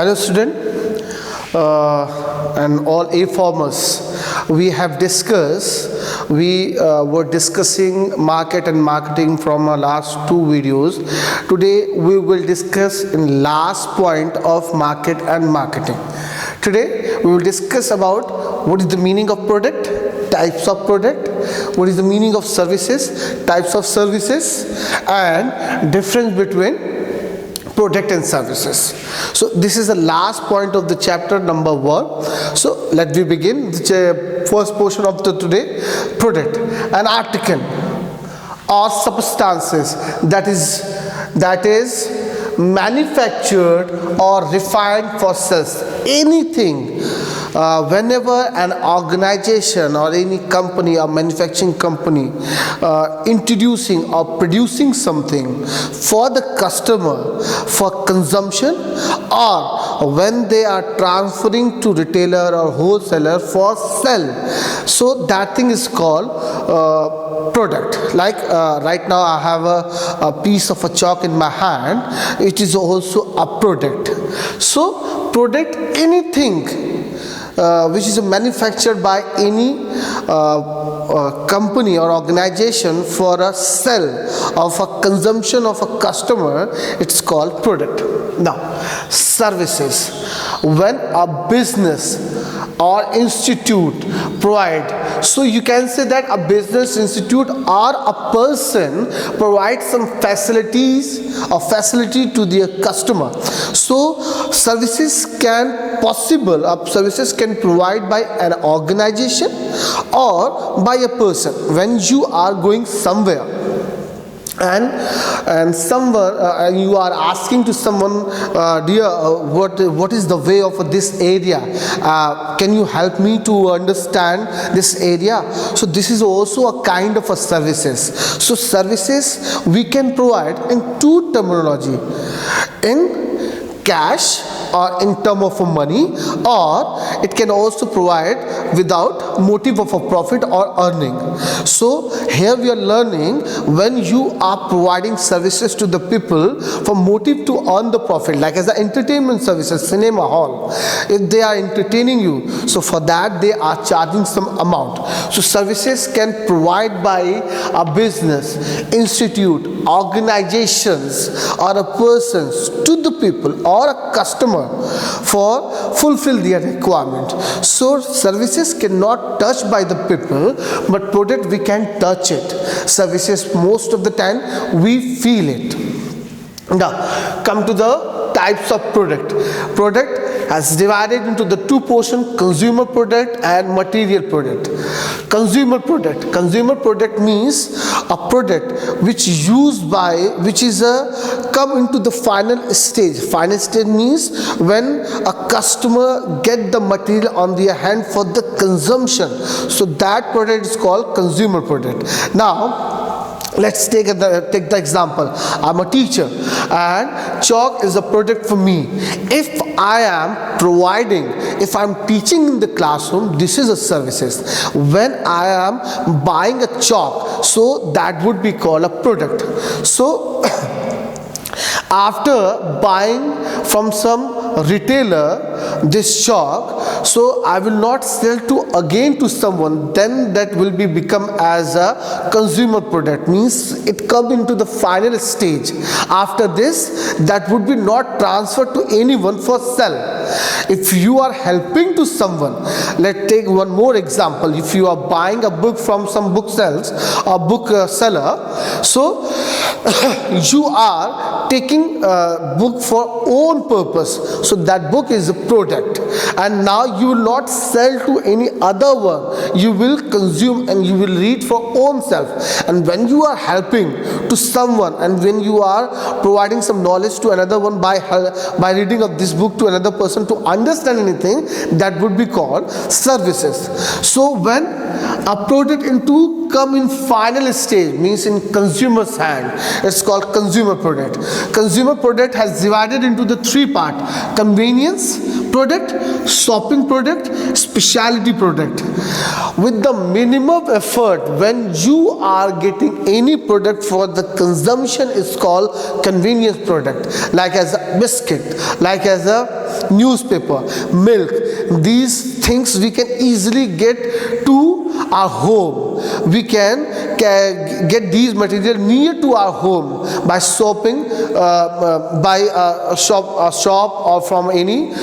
Hello student and all A formers. We were discussing market and marketing from our last two videos. Today we will discuss in last point of market and marketing. Today we will discuss about what is the meaning of product, types of product, what is the meaning of services, types of services, and difference between product and services. So this is the last point of the chapter number 1. So let me begin the first portion of the today. Product, an article or substances that is manufactured or refined for sales. Anything whenever an organization or any company or manufacturing company introducing or producing something for the customer for consumption, or when they are transferring to retailer or wholesaler for sale, so that thing is called product. Like right now I have a piece of a chalk in my hand. It is also a product. So product, anything which is manufactured by any company or organization for a sale of a consumption of a customer, it's called product. Now services, when a business or institute provide, so you can say that a business, institute, or a person provides some facilities or facility to their customer. So services can provide by an organization or by a person. When you are going somewhere and somewhere you are asking to someone, dear, what is the way of this area, can you help me to understand this area? So this is also a kind of a services. So services we can provide in two terminology, in cash or in term of money, or it can also provide without motive of a profit or earning. So here we are learning, when you are providing services to the people for motive to earn the profit, like as the entertainment services, cinema hall, if they are entertaining you, so for that they are charging some amount. So services can provide by a business, institute, organizations, or a persons to the people or a customer for fulfill their requirement. So services cannot touch by the people, but product we can touch it. Services most of the time we feel it. Now come to the types of product. Product has divided into the two portions: consumer product and material product. Consumer product means a product which is come into the final stage. Final stage means when a customer get the material on their hand for the consumption. So that product is called consumer product. Now let's take the example. I'm a teacher and chalk is a product for me. If I'm teaching in the classroom, this is a services. When I am buying a chalk, so that would be called a product. So after buying from some retailer this chalk, so I will not sell to someone, then that will become as a consumer product, means it come into the final stage. After this, that would be not transferred to anyone for sell. If you are helping to someone, let's take one more example. If you are buying a book from some booksellers or book seller, so you are taking a book for own purpose, so that book is a product, and now you will not sell to any other one. You will consume and you will read for own self. And when you are helping to someone and when you are providing some knowledge to another one by reading of this book to another person to understand anything, that would be called services. So when a product into come in final stage, means in consumer's hand, it's called consumer product. Consumer product has divided into the three part: convenience product, shopping product, specialty product. With the minimum effort, when you are getting any product for the consumption, is called convenience product, like as a biscuit, like as a newspaper, milk. These things we can easily get to our home. We can get these material near to our home by shopping, by a shop or from any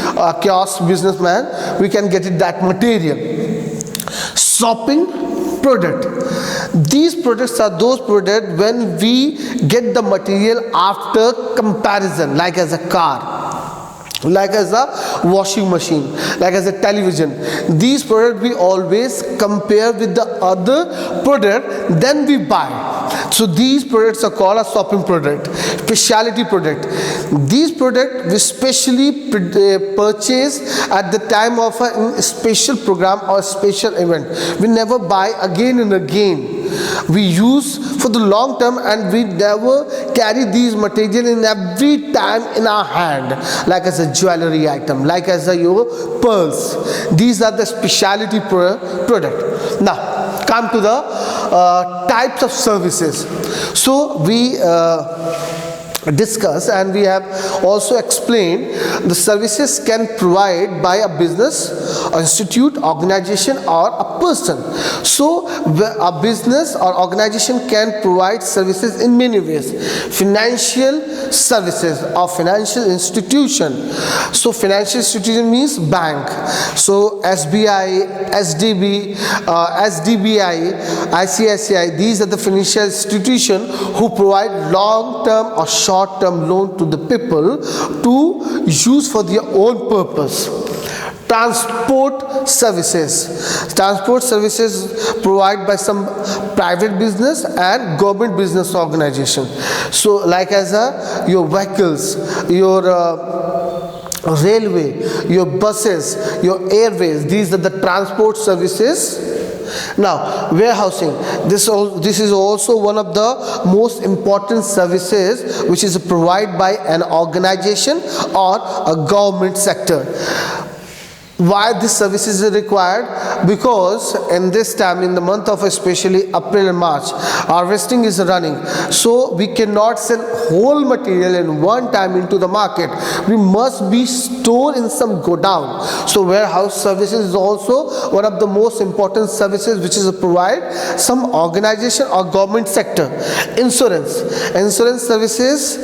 kiosk businessman. We can get it that material. Shopping product. These products are those products when we get the material after comparison, like as a car, like as a washing machine, like as a television. These products we always compare with the other product, then we buy. So these products are called a shopping product. Specialty product. These products we specially purchase at the time of a special program or special event. We never buy again and again. We use for the long term, and we never carry these material in every time in our hand, like as a jewelry item, like as a your pearls. These are the specialty product. Now come to the types of services. So we discuss, and we have also explained the services can provide by a business, or institute, organization, or a person. So a business or organization can provide services in many ways. Financial services or financial institution. So financial institution means bank. So SBI, SDB, SDBI, ICICI, these are the financial institution who provide long-term or short-term loan to the people to use for their own purpose. Transport services. Transport services provided by some private business and government business organization. So like as your vehicles, your railway, your buses, your airways, these are the transport services. Now, warehousing. This is also one of the most important services which is provided by an organization or a government sector. Why this service is required? Because in this time, in the month of especially April and March, harvesting is running. So we cannot sell whole material in one time into the market. We must be stored in some godown. So warehouse services is also one of the most important services which is provided some organization or government sector. Insurance. Insurance services.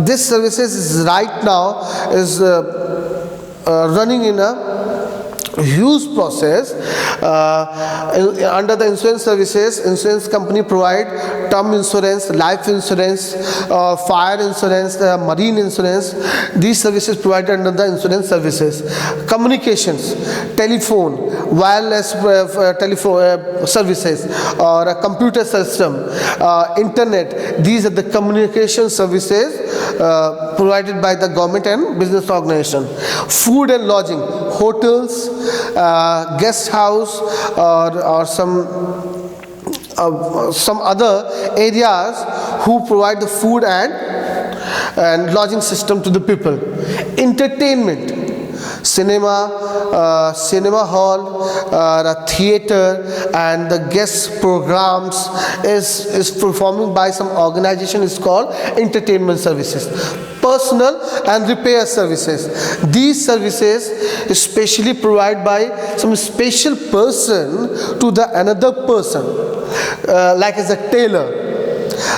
This services is right now is running in a huge process. Under the insurance services, insurance company provide term insurance, life insurance, fire insurance, marine insurance. These services provided under the insurance services. Communications, telephone, wireless telephone services, or a computer system, internet. These are the communication services provided by the government and business organization. Food and lodging, hotels, guest house, or some other areas who provide the food and lodging system to the people. Entertainment, cinema hall, a theater, and the guest programs is performing by some organization is called entertainment services. Personal and repair services. These services is specially provided by some special person to the another person, like as a tailor,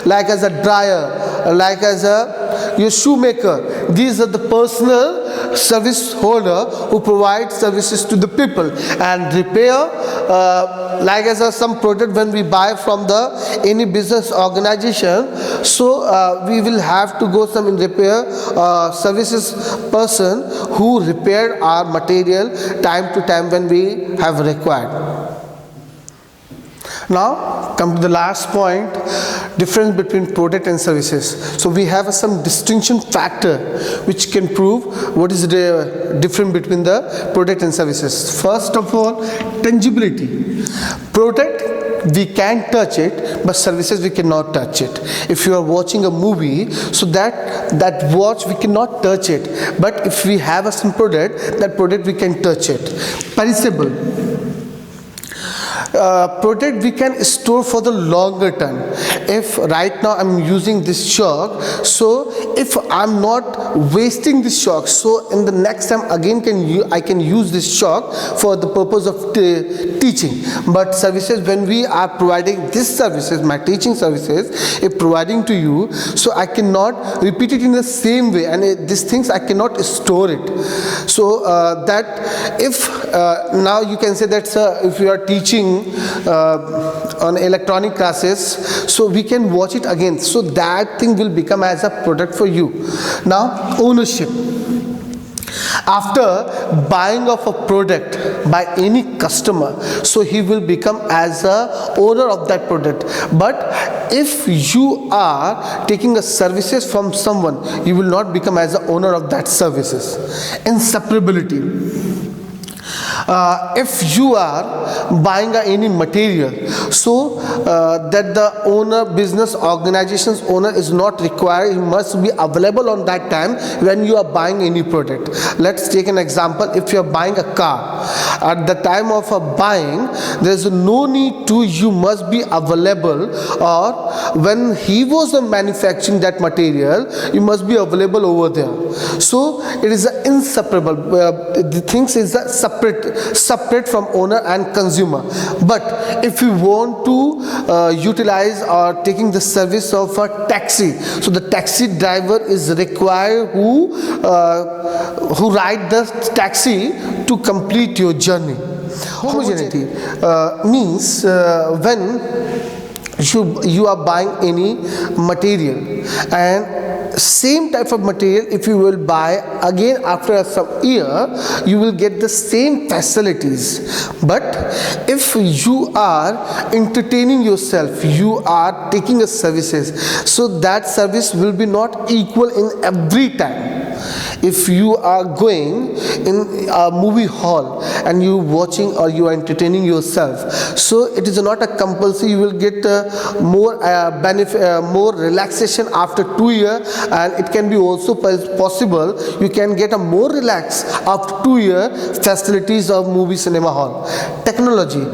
like as a dryer, like as your shoemaker. These are the personal service holder who provide services to the people. And repair, like as some product when we buy from the any business organization, so we will have to go some in repair services person who repair our material time to time when we have required. Now come to the last point, difference between product and services. So we have some distinction factor which can prove what is the difference between the product and services. First of all, tangibility. Product, we can touch it, but services we cannot touch it. If you are watching a movie, so that watch we cannot touch it, but if we have some product, that product we can touch it. Perishable. Product we can store for the longer term. If right now I'm using this chalk, so if I'm not wasting this chalk, so in the next time again I can use this chalk for the purpose of teaching. But services, when we are providing this services, my teaching services, if providing to you, so I cannot repeat it in the same way, and these things I cannot store it. So that if now you can say that if you are teaching on electronic classes, so we can watch it again, so that thing will become as a product for you. Now ownership. After buying of a product by any customer, so he will become as a owner of that product. But if you are taking a services from someone, you will not become as a owner of that services. Inseparability. If you are buying any material, so that the owner, business organization's owner is not required, he must be available on that time when you are buying any product. Let's take an example. If you are buying a car, at the time of buying, there is no need to, you must be available, or when he was manufacturing that material, you must be available over there. So it is inseparable. The things is separate from owner and consumer. But if you want to utilize or taking the service of a taxi, so the taxi driver is required who ride the taxi to complete your journey. Homogeneity means when you are buying any material, and same type of material, if you will buy again after some year, you will get the same facilities. But if you are entertaining yourself, you are taking a services, so that service will be not equal in every time. If you are going in a movie hall and you watching or you are entertaining yourself, so it is not a compulsory, you will get more benefit, more relaxation after 2 years, and it can be also possible you can get a more relaxed after 2 years facilities of movie cinema hall. Technology.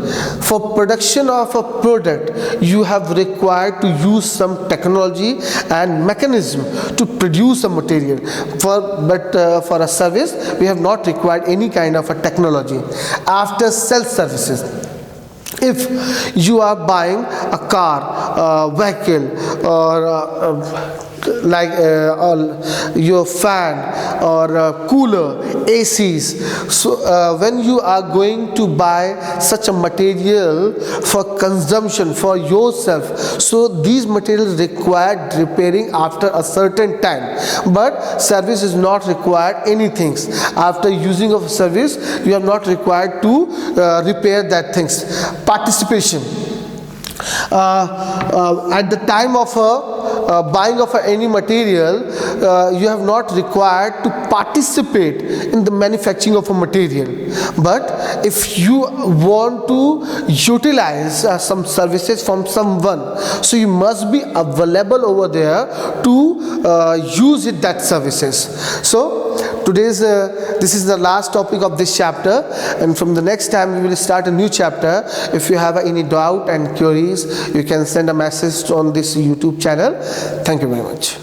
For production of a product, you have required to use some technology and mechanism to produce a material. But for a service, we have not required any kind of a technology. After sales services, if you are buying a car, vehicle, or like your fan or cooler, ACs, so when you are going to buy such a material for consumption for yourself, so these materials require repairing after a certain time, but service is not required anything. After using of service, you are not required to repair that things. Participation. At the time of buying of any material, you have not required to participate in the manufacturing of a material. But if you want to utilize some services from someone, so you must be available over there to use that services. So today's this is the last topic of this chapter, and from the next time we will start a new chapter. If you have any doubt and queries, you can send a message on this YouTube channel. Thank you very much.